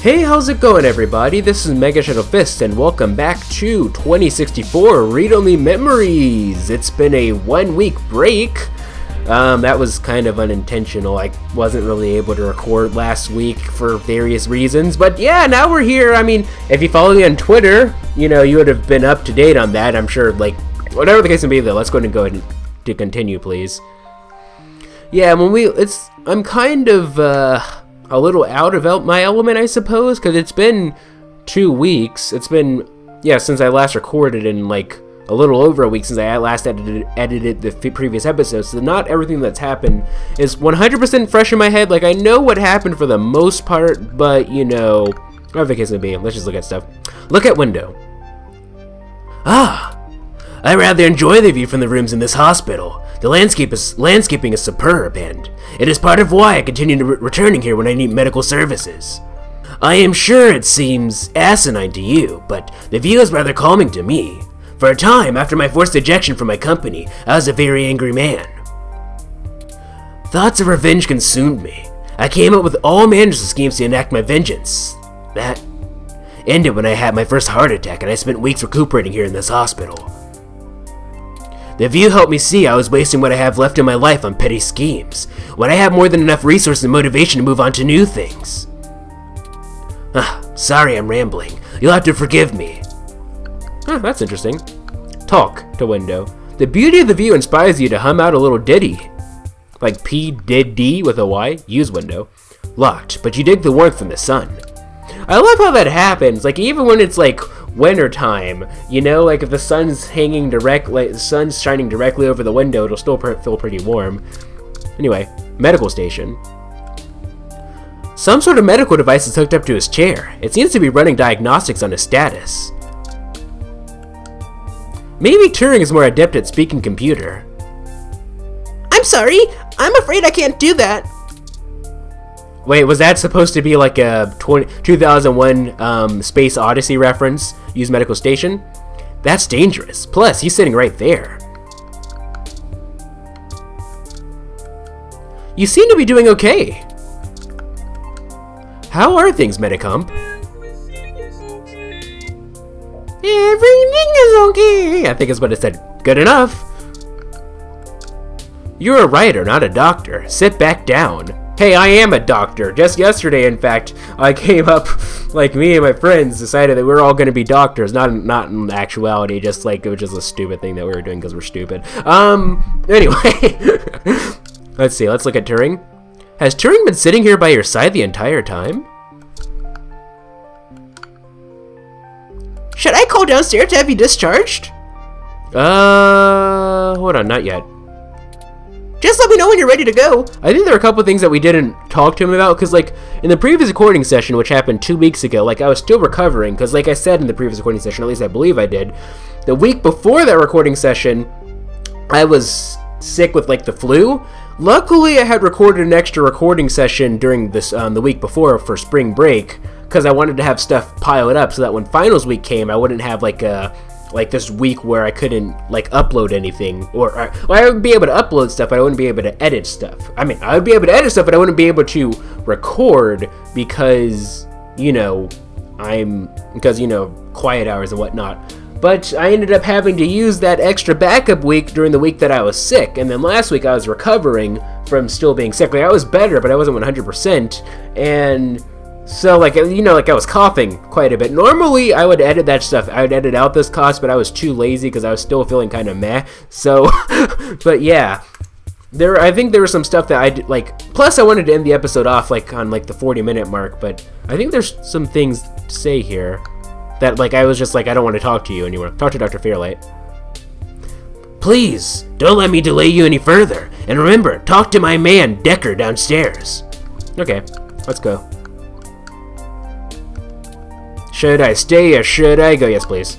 Hey, how's it going everybody? This is Mega Shadow Fist and welcome back to 2064 Read-Only Memories! It's been a 1 week break. That was kind of unintentional. I wasn't really able to record last week for various reasons, but yeah, now we're here. I mean, if you follow me on Twitter, you know, you would have been up to date on that, I'm sure. Like, whatever the case may be though, let's go ahead and to continue, please. Yeah, I'm kind of, a little out of my element, I suppose, because it's been 2 weeks. It's been, yeah, since I last recorded, and like a little over a week since I last edited the previous episodes, so not everything that's happened is 100% fresh in my head. Like, I know what happened for the most part, but, you know, whatever the case may be, let's just look at stuff. Look at window. Ah, I rather enjoy the view from the rooms in this hospital. The landscaping is superb, and it is part of why I continue to returning here when I need medical services. I am sure it seems asinine to you, but the view is rather calming to me. For a time, after my forced ejection from my company, I was a very angry man. Thoughts of revenge consumed me. I came up with all manners of schemes to enact my vengeance. That ended when I had my first heart attack, and I spent weeks recuperating here in this hospital. The view helped me see I was wasting what I have left in my life on petty schemes, when I have more than enough resources and motivation to move on to new things. Sorry I'm rambling. You'll have to forgive me. That's interesting. Talk to window. The beauty of the view inspires you to hum out a little ditty. Like P-did-D with a Y. Use window. Locked, but you dig the warmth from the sun. I love how that happens. Like, even when it's like winter time, you know, like if the sun's shining directly over the window, it'll still feel pretty warm. Anyway, medical station. Some sort of medical device is hooked up to his chair. It seems to be running diagnostics on his status. Maybe Turing is more adept at speaking computer. I'm sorry, I'm afraid I can't do that. Wait, was that supposed to be like a 2001 Space Odyssey reference? Use medical station? That's dangerous. Plus, he's sitting right there. You seem to be doing okay. How are things, Medicomp? Everything is okay. I think it's what it said. Good enough. You're a writer, not a doctor. Sit back down. Hey, I am a doctor. Just yesterday, in fact, I came up, like, me and my friends decided that we were all going to be doctors. Not in actuality, just like, it was just a stupid thing that we were doing because we're stupid. Anyway. Let's see, let's look at Turing. Has Turing been sitting here by your side the entire time? Should I call downstairs to have you discharged? Hold on, not yet. Just let me know when you're ready to go. I think there are a couple of things that we didn't talk to him about, because like in the previous recording session, which happened 2 weeks ago, like I was still recovering, because like I said in the previous recording session, at least I believe I did, the week before that recording session, I was sick with like the flu. Luckily, I had recorded an extra recording session during this the week before for spring break, because I wanted to have stuff piled up so that when finals week came, I wouldn't have like this week where I couldn't like upload anything, or I would be able to upload stuff, but I wouldn't be able to edit stuff. I mean, I would be able to edit stuff, but I wouldn't be able to record because, you know, quiet hours and whatnot. But I ended up having to use that extra backup week during the week that I was sick, and then last week I was recovering from still being sick. Like, I was better, but I wasn't 100%, and so, like, you know, like I was coughing quite a bit. Normally, I would edit that stuff. I would edit out this cost, but I was too lazy because I was still feeling kind of meh. So, but yeah, I think there was some stuff that I did, like. Plus, I wanted to end the episode off like on like the 40-minute mark. But I think there's some things to say here that like I was just like, I don't want to talk to you anymore. Talk to Dr. Fairlight. Please don't let me delay you any further. And remember, talk to my man Decker downstairs. Okay, let's go. Should I stay or should I go? Yes, please.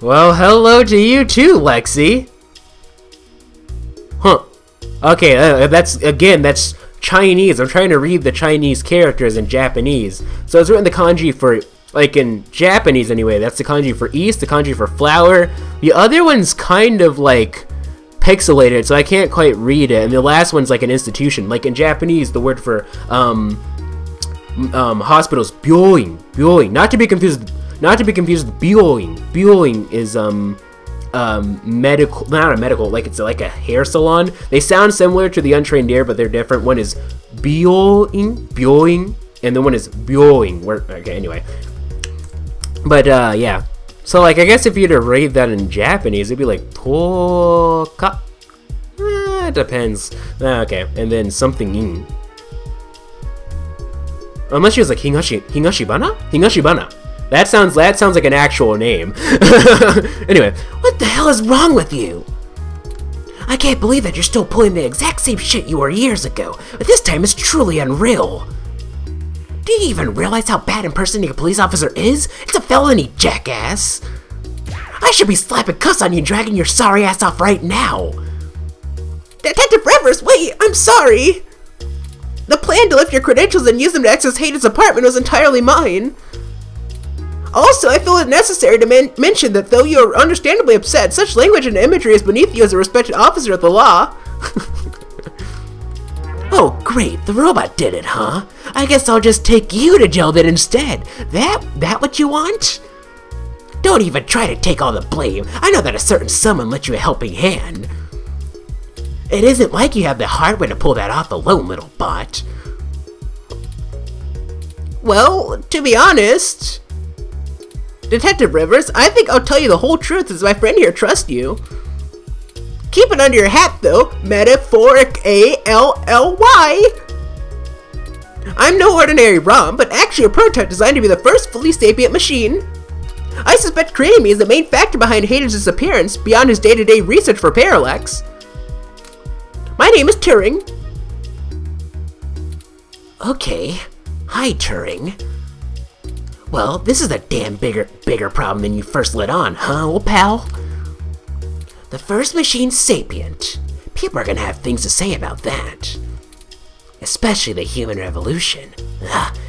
Well, hello to you too, Lexi. Huh. Okay, that's Chinese. I'm trying to read the Chinese characters in Japanese. So it's written the kanji for, like in Japanese anyway, that's the kanji for east, the kanji for flower. The other one's kind of like pixelated, so I can't quite read it. And the last one's like an institution. Like in Japanese, the word for hospitals, byoin, byoin. Not to be confused with byoin. Byoin is medical, not a medical, like it's like a hair salon. They sound similar to the untrained ear, but they're different. One is byoin, and the one is byoin. Okay, anyway. But yeah. So like I guess if you were to read that in Japanese, it'd be like toka. It depends. Okay, and then something in. Unless she was like Higashibana? That sounds like an actual name. Anyway, what the hell is wrong with you? I can't believe that you're still pulling the exact same shit you were years ago, but this time it's truly unreal. Do you even realize how bad impersonating a police officer is? It's a felony, jackass. I should be slapping cuss on you and dragging your sorry ass off right now. Detective Rivers, wait, I'm sorry. The plan to lift your credentials and use them to access Hayden's apartment was entirely mine. Also, I feel it necessary to mention that though you are understandably upset, such language and imagery is beneath you as a respected officer of the law. Oh, great, the robot did it, huh? I guess I'll just take you to jail then instead. That what you want? Don't even try to take all the blame. I know that a certain someone lent you a helping hand. It isn't like you have the hardware to pull that off alone, little bot. Well, to be honest, Detective Rivers, I think I'll tell you the whole truth as my friend here trusts you. Keep it under your hat though, metaphoric A-L-L-Y. I'm no ordinary ROM, but actually a prototype designed to be the first fully sapient machine. I suspect creating me is the main factor behind Hayden's disappearance, beyond his day-to-day research for Parallax. My name is Turing. Okay. Hi, Turing. Well, this is a damn bigger problem than you first let on, huh, old pal? The first machine's sapient. People are gonna have things to say about that. Especially the human revolution.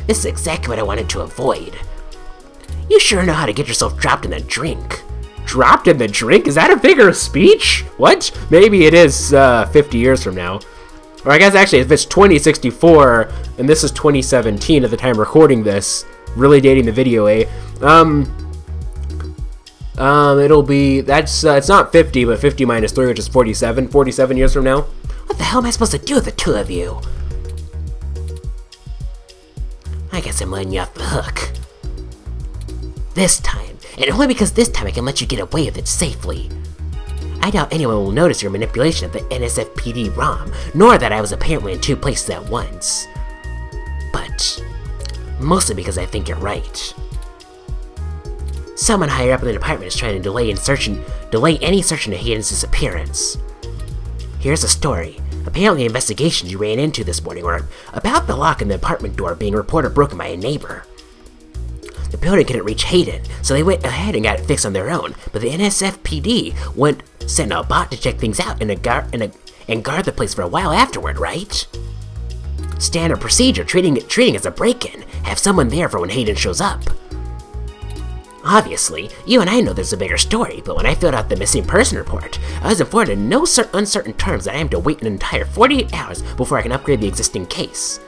This is exactly what I wanted to avoid. You sure know how to get yourself dropped in the drink. Dropped in the drink? Is that a figure of speech? What? Maybe it is 50 years from now. Or I guess actually if it's 2064 and this is 2017 at the time recording this, really dating the video, eh? It'll be, that's, it's not 50, but 50 minus 3, which is 47. 47 years from now. What the hell am I supposed to do with the two of you? I guess I'm letting you off the hook. This time. And only because this time I can let you get away with it safely. I doubt anyone will notice your manipulation of the NSFPD ROM, nor that I was apparently in two places at once. But mostly because I think you're right. Someone higher up in the department is trying to delay any search into Hayden's disappearance. Here's the story. Apparently the investigations you ran into this morning were about the lock in the apartment door being reported broken by a neighbor. The building couldn't reach Hayden, so they went ahead and got it fixed on their own, but the NSFPD sent a bot to check things out and guard the place for a while afterward, right? Standard procedure, treating it as a break-in. Have someone there for when Hayden shows up. Obviously, you and I know there's a bigger story, but when I filled out the missing person report, I was informed in no uncertain terms that I am to wait an entire 48 hours before I can upgrade the existing case.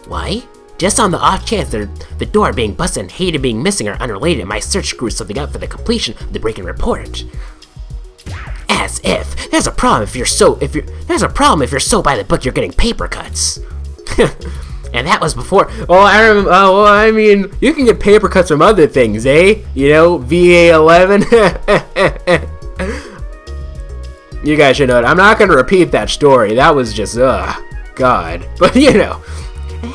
Why? Just on the off chance that the door being busted and Hayden being missing are unrelated, my search screws something up for the completion of the break-in report. As if there's a problem if you're so by the book you're getting paper cuts. And that was before. Oh, I remember. Oh, well, I mean, you can get paper cuts from other things, eh? You know, VA11. You guys should know it. I'm not gonna repeat that story. That was just, God. But you know,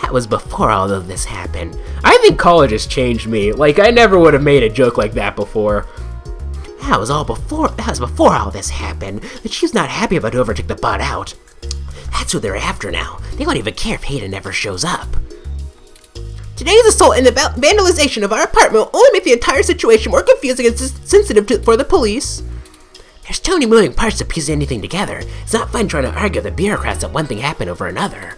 that was before all of this happened. I think college has changed me. Like, I never would have made a joke like that before. That was before all this happened. But she's not happy about whoever took the bot out. That's who they're after now. They won't even care if Hayden never shows up. Today's assault and the vandalization of our apartment will only make the entire situation more confusing and sensitive for the police. There's too many moving parts to piece anything together. It's not fun trying to argue with the bureaucrats that one thing happened over another.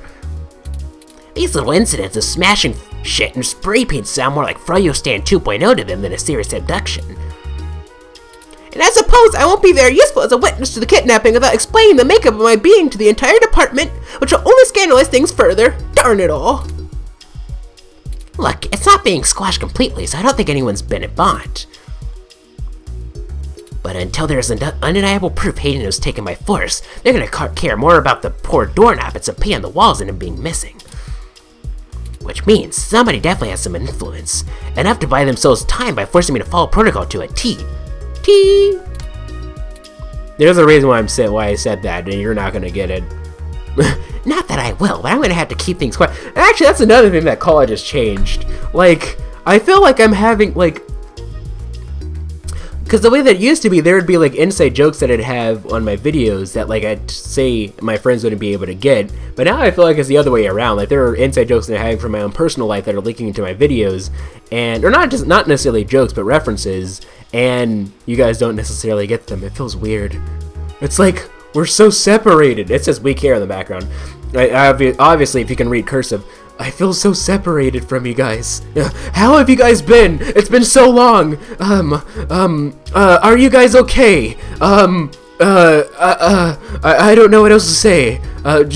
These little incidents of smashing shit and spray paint sound more like Froyo Stand 2.0 to them than a serious abduction. And I suppose I won't be very useful as a witness to the kidnapping without explaining the makeup of my being to the entire department, which will only scandalize things further. Darn it all. Look, it's not being squashed completely, so I don't think anyone's been bought. But until there's undeniable proof Hayden was taken by force, they're gonna care more about the poor doorknob and some pee on the walls than him being missing. Which means somebody definitely has some influence, enough to buy themselves time by forcing me to follow protocol to a T. There's a reason why I said that, and you're not gonna get it. Not that I will, but I'm gonna have to keep things quiet. Actually, that's another thing that college has changed. Like, I feel like I'm having, like... Because the way that it used to be, there would be, like, inside jokes that I'd have on my videos that, like, I'd say my friends wouldn't be able to get. But now I feel like it's the other way around. Like, there are inside jokes that I'm having from my own personal life that are leaking into my videos. And, or not necessarily jokes, but references. And you guys don't necessarily get them. It feels weird. It's like, we're so separated. It says weak hair in the background. Obviously, if you can read cursive. I feel so separated from you guys. How have you guys been? It's been so long. Are you guys okay? I don't know what else to say. Not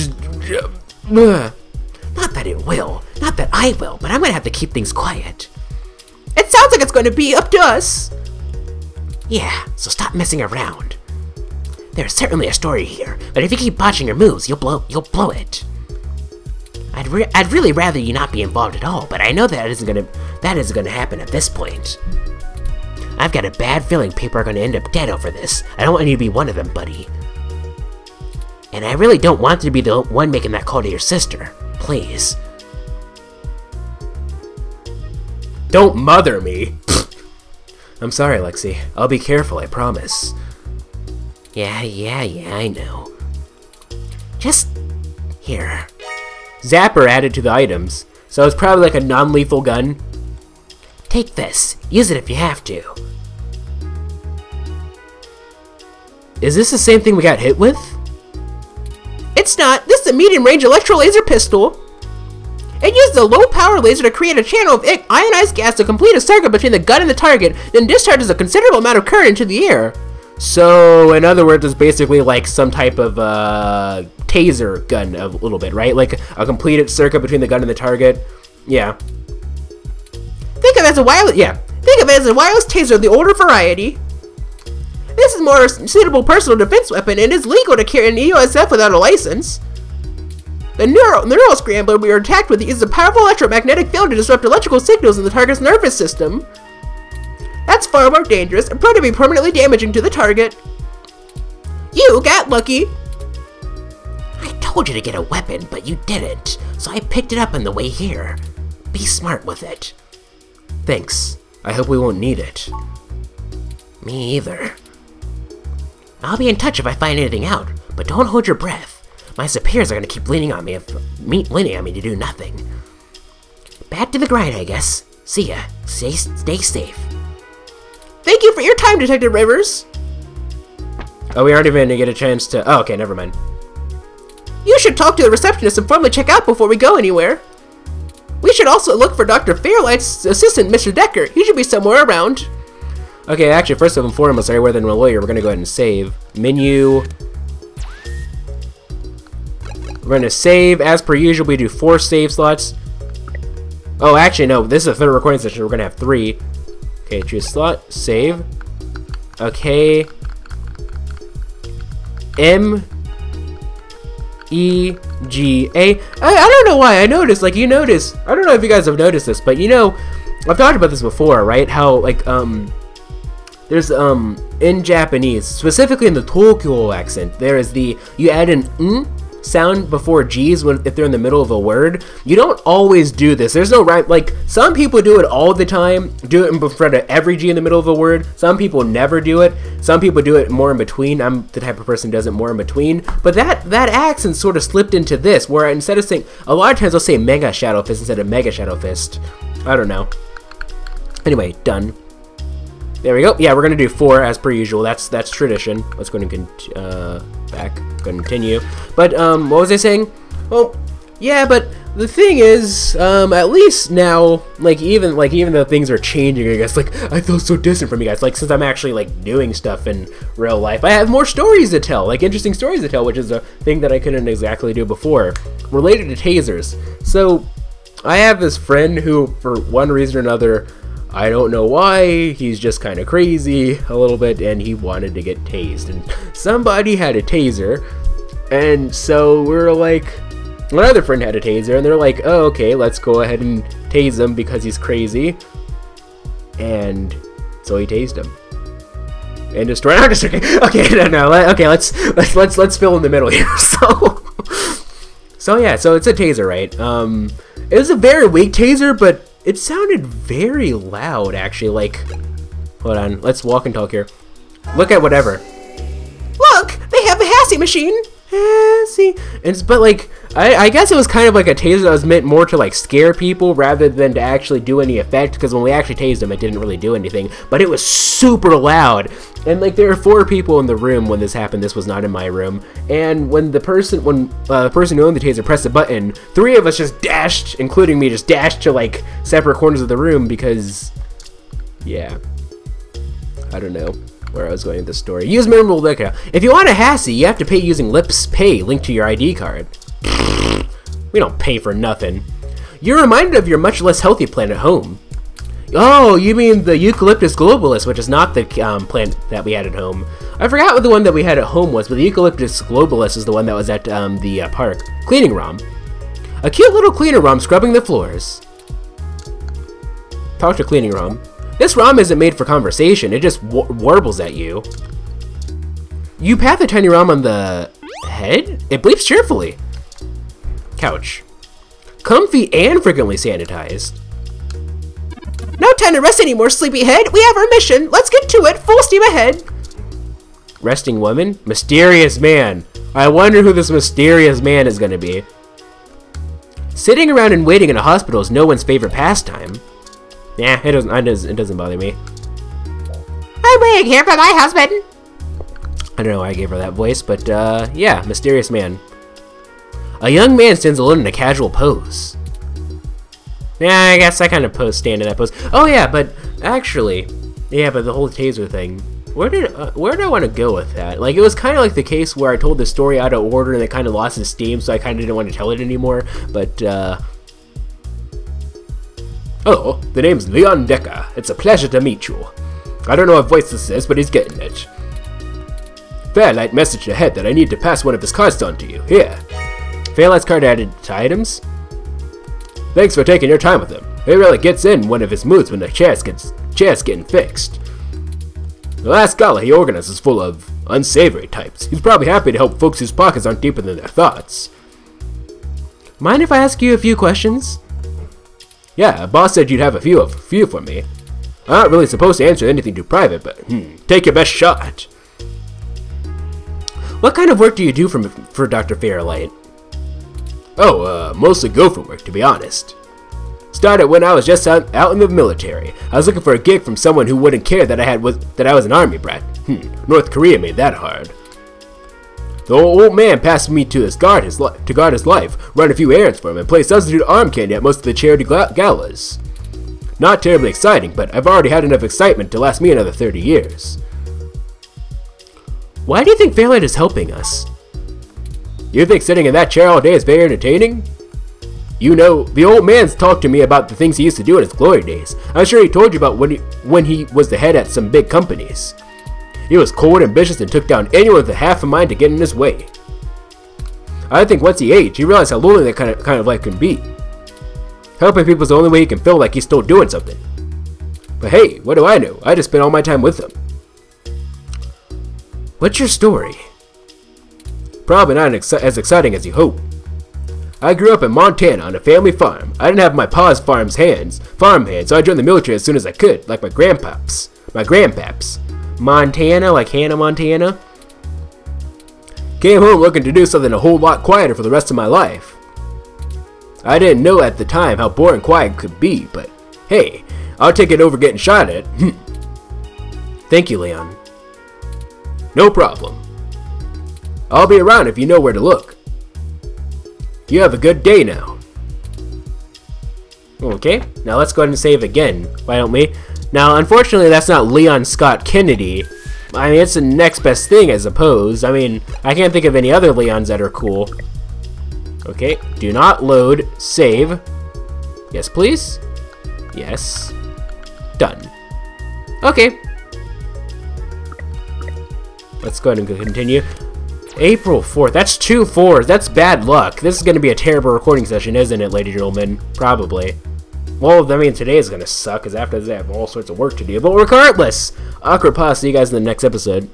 that it will. Not that I will, but I'm gonna have to keep things quiet. It sounds like it's going to be up to us. Yeah, so stop messing around. There's certainly a story here, but if you keep botching your moves, you'll blow it. I'd really rather you not be involved at all, but I know that isn't gonna happen at this point. I've got a bad feeling people are gonna end up dead over this. I don't want you to be one of them, buddy. And I really don't want to be the one making that call to your sister. Please. Don't mother me. I'm sorry, Lexi. I'll be careful, I promise. Yeah, I know. Just... here. Zapper added to the items, so it's probably like a non-lethal gun. Take this. Use it if you have to. Is this the same thing we got hit with? It's not. This is a medium-range electro-laser pistol. It uses a low-power laser to create a channel of ionized gas to complete a circuit between the gun and the target, then discharges a considerable amount of current into the air. So, in other words, it's basically like some type of taser gun a little bit, right? Like a completed circuit between the gun and the target. Yeah. Think of it as a wireless taser of the older variety. This is more suitable personal defense weapon and is legal to carry in the USF without a license. The neural scrambler we are attacked with uses a powerful electromagnetic field to disrupt electrical signals in the target's nervous system. That's far more dangerous and prone to be permanently damaging to the target. You got lucky. I told you to get a weapon, but you didn't, so I picked it up on the way here. Be smart with it. Thanks. I hope we won't need it. Me either. I'll be in touch if I find anything out, but don't hold your breath. My superiors are gonna keep leaning on me to do nothing. Back to the grind, I guess. See ya. Stay safe. Thank you for your time, Detective Rivers. Oh, we aren't even gonna get a chance to... Oh, okay, never mind. You should talk to the receptionist and formally check out before we go anywhere. We should also look for Dr. Fairlight's assistant, Mr. Decker. He should be somewhere around. Okay, actually, first and foremost, rather than a lawyer, we're gonna go ahead and save. Menu. We're gonna save. As per usual, we do 4 save slots. Oh, actually, no. This is a third recording session. We're gonna have 3. Okay, choose slot. Save. Okay. M-E-G-A. I don't know why I noticed. Like, you notice. I don't know if you guys have noticed this, but you know, I've talked about this before, right? How, like, there's, in Japanese, specifically in the Tokyo accent, there is you add an sound before G's if they're in the middle of a word. You don't always do this. There's no rhyme. Like, some people do it all the time, do it in front of every G in the middle of a word. Some people never do it. Some people do it more in between. I'm the type of person who does it more in between. But that accent sort of slipped into this, where instead of saying, a lot of times I'll say Mega Shadow Fist instead of Mega Shadow Fist. I don't know. Anyway, done. There we go. Yeah, we're gonna do 4 as per usual. That's tradition. Let's go and continue. But what was I saying? Well, yeah, but the thing is, at least now, like even though things are changing, I guess, like, I feel so distant from you guys, like, since I'm actually, like, doing stuff in real life, I have more stories to tell, like, interesting stories to tell, which is a thing that I couldn't exactly do before, related to tasers. So, I have this friend who, for one reason or another, I don't know why, he's just kind of crazy a little bit, and he wanted to get tased, and somebody had a taser, and so we're like, my other friend had a taser, and they're like, oh, okay, let's go ahead and tase him because he's crazy. And so he tased him. And just ran out. Okay, okay, let's fill in the middle here. So yeah, so it's a taser, right? It was a very weak taser, but it sounded very loud, actually. Like, hold on, let's walk and talk here. Look at whatever. Look, they have a Hassie machine. But like, I guess it was kind of like a taser that was meant more to like scare people rather than to actually do any effect, because when we actually tased them, it didn't really do anything, but it was super loud. And like, there were 4 people in the room when this happened. This was not in my room. And when the person who owned the taser pressed the button, 3 of us just dashed, including me, just dashed to like separate corners of the room because, yeah, I don't know where I was going with this story. Use memorable liquor. If you want a Hassie, you have to pay using Lips Pay linked to your ID card. We don't pay for nothing. You're reminded of your much less healthy plant at home. Oh, you mean the Eucalyptus globalis, which is not the plant that we had at home. I forgot what the one that we had at home was, but the Eucalyptus globalis is the one that was at the park. Cleaning Rom. A cute little cleaner Rom scrubbing the floors. Talk to Cleaning Rom. This ROM isn't made for conversation, it just warbles at you. You pat the tiny ROM on the head? It bleeps cheerfully. Couch. Comfy and frequently sanitized. No time to rest anymore, sleepyhead. We have our mission. Let's get to it. Full steam ahead. Resting woman? Mysterious man. I wonder who this mysterious man is gonna be. Sitting around and waiting in a hospital is no one's favorite pastime. Yeah, it doesn't bother me. I'm waiting here for my husband. I don't know why I gave her that voice, but yeah, mysterious man. A young man stands alone in a casual pose. Yeah, I guess I kind of stand in that pose. Oh yeah, but actually, yeah, but the whole taser thing. Where did I want to go with that? Like, it was kind of like the case where I told the story out of order and it kind of lost its steam, so I kind of didn't want to tell it anymore. But oh, the name's Leon Decker. It's a pleasure to meet you. I don't know what voice this is, but he's getting it. Fairlight messaged ahead that I need to pass one of his cards on to you. Here. Fairlight's card added to items. Thanks for taking your time with him. He really gets in one of his moods when the chair's getting fixed. The last gala he organized is full of unsavory types. He's probably happy to help folks whose pockets aren't deeper than their thoughts. Mind if I ask you a few questions? Yeah, boss said you'd have a few for me. I'm not really supposed to answer anything too private, but take your best shot. What kind of work do you do for Dr. Fairlight? Oh, mostly gopher work, to be honest. Started when I was just out in the military. I was looking for a gig from someone who wouldn't care that I was an army brat. North Korea made that hard. The old man passed me to guard his life, run a few errands for him, and play substitute arm candy at most of the charity galas. Not terribly exciting, but I've already had enough excitement to last me another 30 years. Why do you think Fairlight is helping us? You think sitting in that chair all day is very entertaining? You know, the old man's talked to me about the things he used to do in his glory days. I'm sure he told you about when he was the head at some big companies. He was cold, ambitious, and took down anyone with a half a mind to get in his way. I think once he aged, he realized how lonely that kind of life can be. Helping people is the only way he can feel like he's still doing something. But hey, what do I know? I just spent all my time with him. What's your story? Probably not as exciting as you hope. I grew up in Montana on a family farm. I didn't have my pa's farm hands, so I joined the military as soon as I could, like my grandpaps. Montana, like Hannah Montana. Came home looking to do something a whole lot quieter for the rest of my life. I didn't know at the time how boring quiet could be, but hey, I'll take it over getting shot at. Thank you, Leon. No problem. I'll be around if you know where to look. You have a good day now. Okay, now let's go ahead and save again. Why don't we? Now, unfortunately, that's not Leon Scott Kennedy. I mean, it's the next best thing, I suppose. I mean, I can't think of any other Leons that are cool. Okay, do not load. Save. Yes, please. Yes. Done. Okay. Let's go ahead and continue. April 4th. That's 2 4s. That's bad luck. This is going to be a terrible recording session, isn't it, ladies and gentlemen? Probably. Well, I mean, today is going to suck, because after this I have all sorts of work to do. But regardless, awkward pause. See you guys in the next episode.